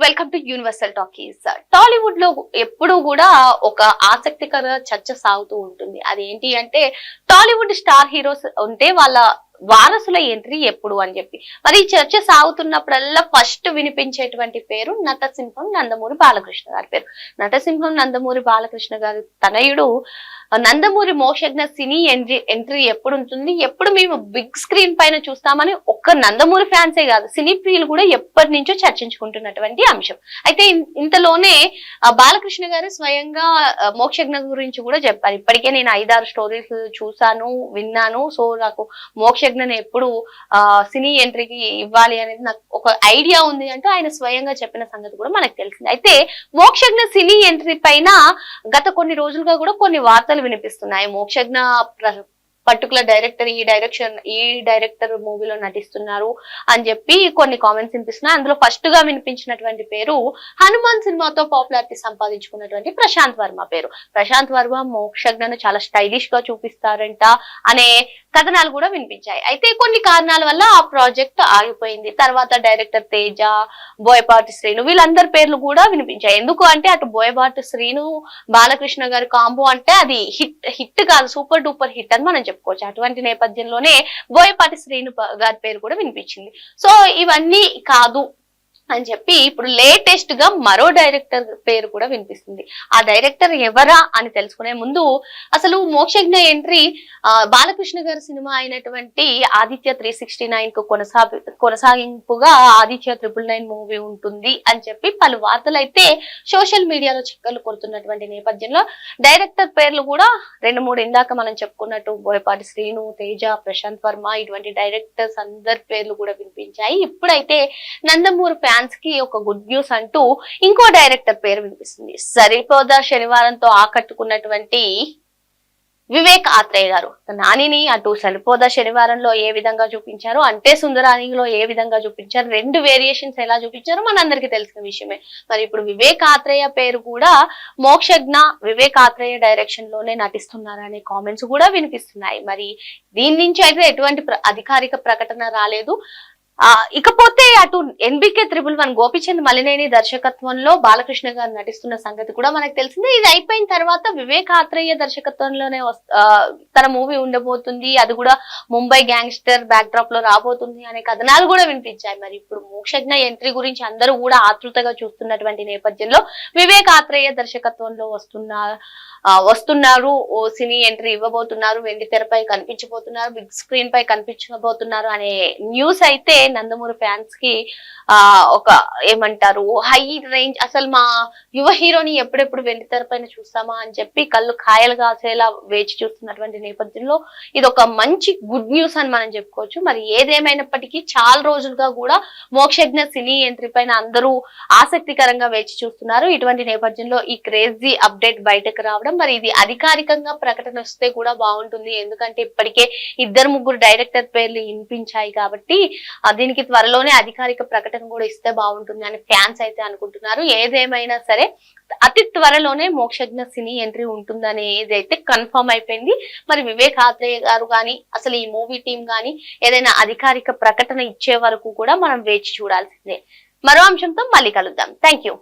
Welcome to universal talkies. Tollywood లో ఎప్పుడు కూడా ఒక ఆసక్తికర చర్చ సాగుతూ ఉంటుంది. అదేంటి అంటే టాలీవుడ్ స్టార్ హీరోస్ ఉంటే వాళ్ళ వారసుల ఎంట్రీ ఎప్పుడు అని చెప్పి. మరి ఈ చర్చ సాగుతున్నప్పుడల్లా ఫస్ట్ వినిపించేటువంటి పేరు నటసింహం నందమూరి బాలకృష్ణ గారి పేరు. నటసింహం నందమూరి బాలకృష్ణ గారి తనయుడు నందమూరి మోక్షజ్ఞ సినీ ఎంట్రీ ఎప్పుడు ఉంటుంది, ఎప్పుడు మేము బిగ్ స్క్రీన్ పైన చూస్తామని ఒక్క నందమూరి ఫ్యాన్సే కాదు, సినీ ప్రియులు కూడా ఎప్పటి నుంచో చర్చించుకుంటున్నటువంటి అంశం. అయితే ఇంతలోనే బాలకృష్ణ గారు స్వయంగా మోక్షజ్ఞ గురించి కూడా చెప్పారు. ఇప్పటికే నేను 5-6 స్టోరీస్ చూసాను, విన్నాను. సో నాకు మోక్షజ్ఞని ఎప్పుడు సినీ ఎంట్రీకి ఇవ్వాలి అనేది నాకు ఒక ఐడియా ఉంది అంటూ ఆయన స్వయంగా చెప్పిన సంగతి కూడా మనకు తెలిసింది. అయితే మోక్షజ్ఞ సినీ ఎంట్రీ పైన గత కొన్ని రోజులుగా కూడా కొన్ని వార్తలు వినిపిస్తున్నాయి. మోక్షజ్ఞ పర్టికులర్ డైరెక్టర్ ఈ డైరెక్టర్ మూవీలో నటిస్తున్నారు అని చెప్పి కొన్ని కామెంట్స్ వినిపిస్తున్నాయి. అందులో ఫస్ట్ గా వినిపించినటువంటి పేరు హనుమాన్ సినిమాతో పాపులారిటీ సంపాదించుకున్నటువంటి ప్రశాంత్ వర్మ పేరు. ప్రశాంత్ వర్మ మోక్షజ్ఞను చాలా స్టైలిష్ గా చూపిస్తారంట అనే కథనాలు కూడా వినిపించాయి. అయితే కొన్ని కారణాల వల్ల ఆ ప్రాజెక్ట్ ఆగిపోయింది. తర్వాత డైరెక్టర్ తేజ, బోయపాటి శ్రీను వీళ్ళందరి పేర్లు కూడా వినిపించాయి. ఎందుకు అంటే అటు బోయపాటి శ్రీను బాలకృష్ణ గారి కాంబో అంటే అది హిట్ కాదు, సూపర్ డూపర్ హిట్ అని మనం చెప్పుకోవచ్చు. అటువంటి నేపథ్యంలోనే బోయపాటి శ్రీను గారి పేరు కూడా వినిపించింది. సో ఇవన్నీ కాదు అని చెప్పి ఇప్పుడు లేటెస్ట్ గా మరో డైరెక్టర్ పేరు కూడా వినిపిస్తుంది. ఆ డైరెక్టర్ ఎవరా అని తెలుసుకునే ముందు అసలు మోక్షజ్ఞ ఎంట్రీ బాలకృష్ణ గారి సినిమా అయినటువంటి ఆదిత్య 369 కు కొనసాగింపుగా ఆదిత్య 999 మూవీ ఉంటుంది అని చెప్పి పలు వార్తలు అయితే సోషల్ మీడియాలో చిక్కలు కొడుతున్నటువంటి నేపథ్యంలో డైరెక్టర్ పేర్లు కూడా 2-3 ఇందాక మనం చెప్పుకున్నట్టు బోయపాటి శ్రీను, తేజ, ప్రశాంత్ వర్మ ఇటువంటి డైరెక్టర్స్ అందరి పేర్లు కూడా వినిపించాయి. ఇప్పుడైతే నందమూరి ఫ్యాన్స్ కి ఒక గుడ్ న్యూస్ అంటూ ఇంకో డైరెక్టర్ పేరు వినిపిస్తుంది. సరిపోదా శనివారంతో ఆకట్టుకున్నటువంటి వివేక్ ఆత్రేయ గారు నానిని అటు సరిపోదా శనివారంలో ఏ విధంగా చూపించారు, అంటే సుందరానిలో ఏ విధంగా చూపించారు, 2 వేరియేషన్స్ ఎలా చూపించారో మనందరికీ తెలిసిన విషయమే. మరి ఇప్పుడు వివేక్ ఆత్రేయ పేరు కూడా మోక్షజ్ఞ వివేక్ ఆత్రేయ డైరెక్షన్ లోనే నటిస్తున్నారనే కామెంట్స్ కూడా వినిపిస్తున్నాయి. మరి దీని నుంచి అయితే ఎటువంటి అధికారిక ప్రకటన రాలేదు. ఇకపోతే అటు ఎన్బికే 111 గోపిచంద్ మలినేని దర్శకత్వంలో బాలకృష్ణ గారు నటిస్తున్న సంగతి కూడా మనకు తెలిసిందే. ఇది అయిపోయిన తర్వాత వివేక్ ఆత్రేయ దర్శకత్వంలోనే తన మూవీ ఉండబోతుంది, అది కూడా ముంబై గ్యాంగ్స్టర్ బ్యాక్ డ్రాప్ లో రాబోతుంది అనే కథనాలు కూడా వినిపించాయి. మరి ఇప్పుడు మోక్షజ్ఞ ఎంట్రీ గురించి అందరూ కూడా ఆతృతగా చూస్తున్నటువంటి నేపథ్యంలో వివేక్ ఆత్రేయ దర్శకత్వంలో వస్తున్నారు, సినీ ఎంట్రీ ఇవ్వబోతున్నారు, వెండి తెరపై కనిపించబోతున్నారు, బిగ్ స్క్రీన్ పై కనిపించబోతున్నారు అనే న్యూస్ అయితే నందమూరి ఫ్యాన్స్ కి ఒక ఏమంటారు హై రేంజ్. అసలు మా యువ హీరోని ఎప్పుడెప్పుడు వెండి తెరపైన చూస్తామా అని చెప్పి కళ్ళు కాయలు కాసేలా వేచి చూస్తున్నటువంటి నేపథ్యంలో ఇది ఒక మంచి గుడ్ న్యూస్ అని మనం చెప్పుకోవచ్చు. మరి ఏదేమైనప్పటికీ చాలా రోజులుగా కూడా మోక్షజ్ఞ సినీ ఎంట్రీ పైన అందరూ ఆసక్తికరంగా వేచి చూస్తున్నారు. ఇటువంటి నేపథ్యంలో ఈ క్రేజీ అప్డేట్ బయటకు రావడం, మరి ఇది అధికారికంగా ప్రకటన వస్తే కూడా బాగుంటుంది. ఎందుకంటే ఇప్పటికే 2-3 డైరెక్టర్ పేర్లు వినిపించాయి కాబట్టి దీనికి త్వరలోనే అధికారిక ప్రకటన కూడా ఇస్తే బాగుంటుంది అని ఫ్యాన్స్ అయితే అనుకుంటున్నారు. ఏదేమైనా సరే అతి త్వరలోనే మోక్షజ్ఞ సినీ ఎంట్రీ ఉంటుందనేది అయితే కన్ఫర్మ్ అయిపోయింది. మరి వివేక్ ఆత్రేయ గారు కానీ అసలు ఈ మూవీ టీం కానీ ఏదైనా అధికారిక ప్రకటన ఇచ్చే వరకు కూడా మనం వేచి చూడాల్సిందే. మరో అంశంతో మళ్ళీ కలుద్దాం. Thank you.